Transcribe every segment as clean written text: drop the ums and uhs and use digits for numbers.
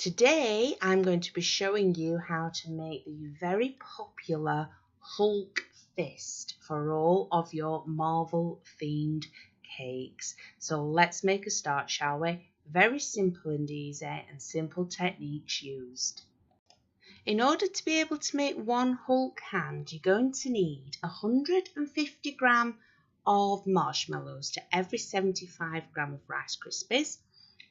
Today I'm going to be showing you how to make the very popular Hulk fist for all of your Marvel themed cakes. So let's make a start, shall we? Very simple and easy, and simple techniques used. In order to be able to make one Hulk hand, you're going to need 150 gram of marshmallows to every 75 gram of Rice Krispies.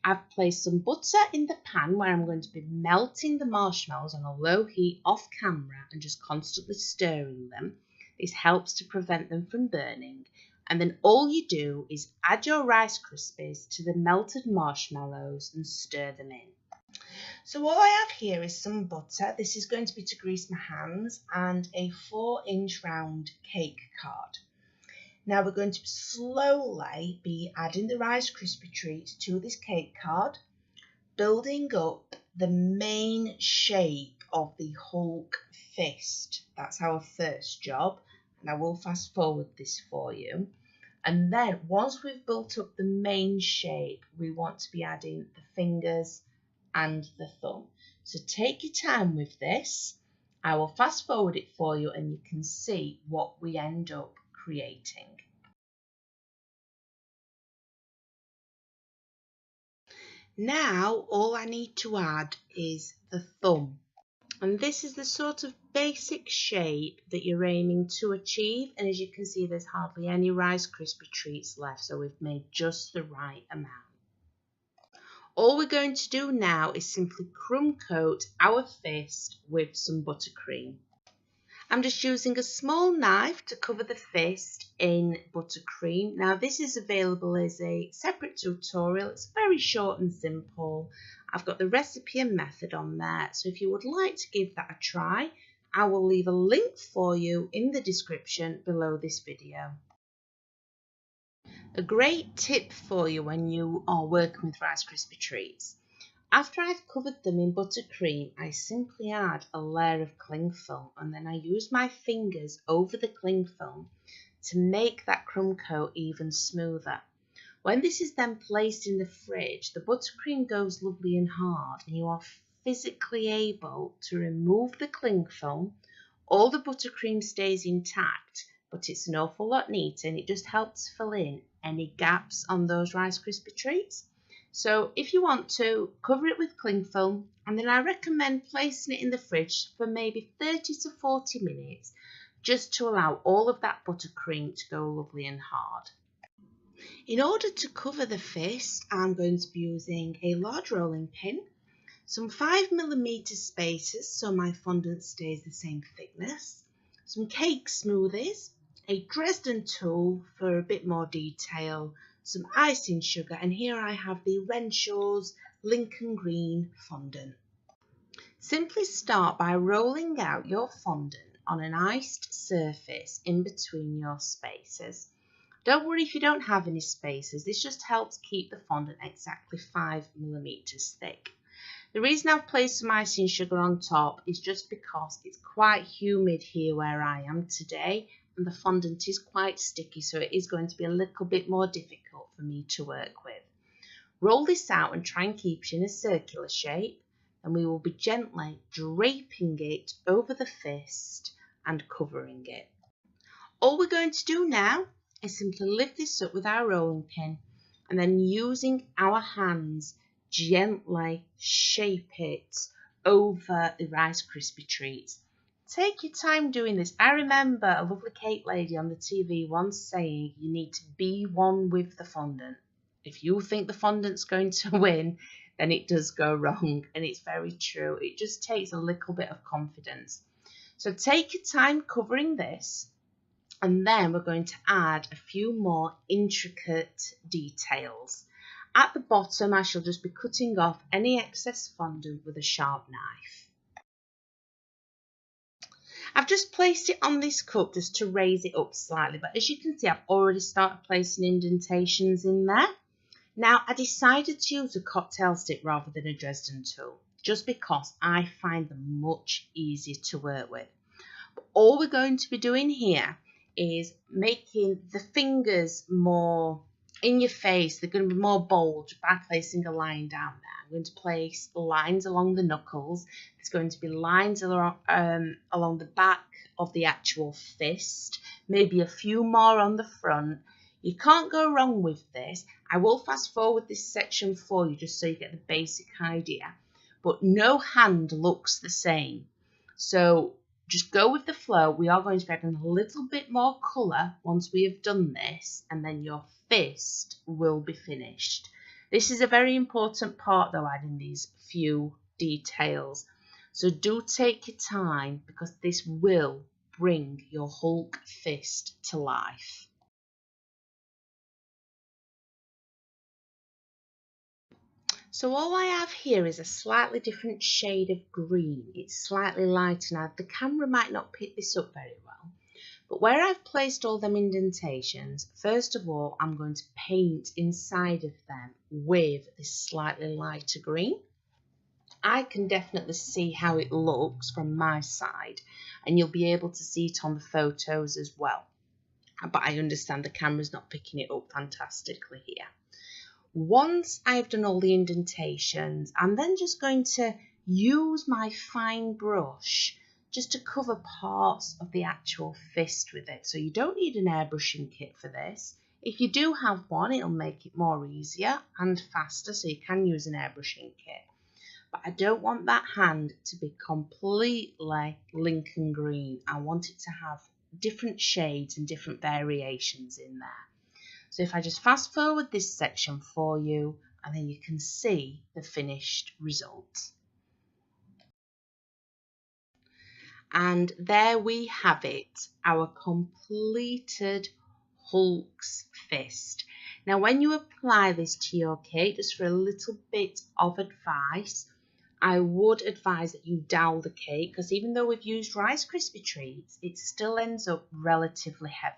I've placed some butter in the pan where I'm going to be melting the marshmallows on a low heat off camera and just constantly stirring them. This helps to prevent them from burning. And then all you do is add your Rice Krispies to the melted marshmallows and stir them in. So all I have here is some butter. This is going to be to grease my hands, and a 4-inch round cake card. Now we're going to slowly be adding the Rice Krispie Treats to this cake card, building up the main shape of the Hulk fist. That's our first job, and I will fast forward this for you. And then once we've built up the main shape, we want to be adding the fingers and the thumb. So take your time with this. I will fast forward it for you and you can see what we end up creating. Now all I need to add is the thumb, and this is the sort of basic shape that you're aiming to achieve, and as you can see there's hardly any Rice Krispie Treats left, so we've made just the right amount. All we're going to do now is simply crumb coat our fist with some buttercream. I'm just using a small knife to cover the fist in buttercream. Now this is available as a separate tutorial. It's very short and simple. I've got the recipe and method on there. So if you would like to give that a try, I will leave a link for you in the description below this video. A great tip for you when you are working with Rice Krispie Treats. After I've covered them in buttercream, I simply add a layer of cling film, and then I use my fingers over the cling film to make that crumb coat even smoother. When this is then placed in the fridge, the buttercream goes lovely and hard, and you are physically able to remove the cling film. All the buttercream stays intact, but it's an awful lot neater, and it just helps fill in any gaps on those Rice Krispie Treats. So if you want to, cover it with cling film, and then I recommend placing it in the fridge for maybe 30 to 40 minutes just to allow all of that buttercream to go lovely and hard. In order to cover the fist, I'm going to be using a large rolling pin, some 5mm spacers so my fondant stays the same thickness, some cake smoothies, a Dresden tool for a bit more detail, some icing sugar, and here I have the Renshaw's Lincoln Green fondant. Simply start by rolling out your fondant on an iced surface in between your spacers. Don't worry if you don't have any spacers, this just helps keep the fondant exactly 5mm thick. The reason I've placed some icing sugar on top is just because it's quite humid here where I am today, and the fondant is quite sticky, so it is going to be a little bit more difficult for me to work with. Roll this out and try and keep it in a circular shape, and we will be gently draping it over the fist and covering it. All we're going to do now is simply lift this up with our rolling pin, and then using our hands gently shape it over the Rice Krispie Treats. Take your time doing this. I remember a lovely cake lady on the TV once saying you need to be one with the fondant. If you think the fondant's going to win, then it does go wrong, and it's very true. It just takes a little bit of confidence. So take your time covering this, and then we're going to add a few more intricate details. At the bottom, I shall just be cutting off any excess fondant with a sharp knife. I've just placed it on this cup just to raise it up slightly, but as you can see, I've already started placing indentations in there. Now, I decided to use a cocktail stick rather than a Dresden tool, just because I find them much easier to work with. But all we're going to be doing here is making the fingers more in your face, they're going to be more bold by placing a line down there. I'm going to place lines along the knuckles. There's going to be lines along the back of the actual fist, maybe a few more on the front. You can't go wrong with this. I will fast forward this section for you just so you get the basic idea. But no hand looks the same. So just go with the flow. We are going to be adding a little bit more colour once we have done this, and then your fist will be finished. This is a very important part though, adding these few details. So do take your time because this will bring your Hulk fist to life. So all I have here is a slightly different shade of green. It's slightly lighter now. The camera might not pick this up very well. But where I've placed all them indentations, first of all, I'm going to paint inside of them with this slightly lighter green. I can definitely see how it looks from my side, and you'll be able to see it on the photos as well. But I understand the camera's not picking it up fantastically here. Once I've done all the indentations, I'm then just going to use my fine brush just to cover parts of the actual fist with it. So you don't need an airbrushing kit for this. If you do have one, it'll make it more easier and faster, so you can use an airbrushing kit. But I don't want that hand to be completely Lincoln green. I want it to have different shades and different variations in there. So if I just fast forward this section for you, and then you can see the finished result. And there we have it, our completed Hulk's fist. Now when you apply this to your cake, just for a little bit of advice, I would advise that you dowel the cake, because even though we've used Rice Krispie Treats, it still ends up relatively heavy.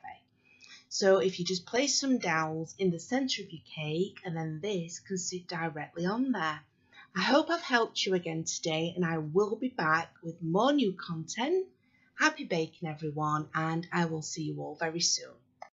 So if you just place some dowels in the centre of your cake, and then this can sit directly on there. I hope I've helped you again today, and I will be back with more new content. Happy baking everyone, and I will see you all very soon.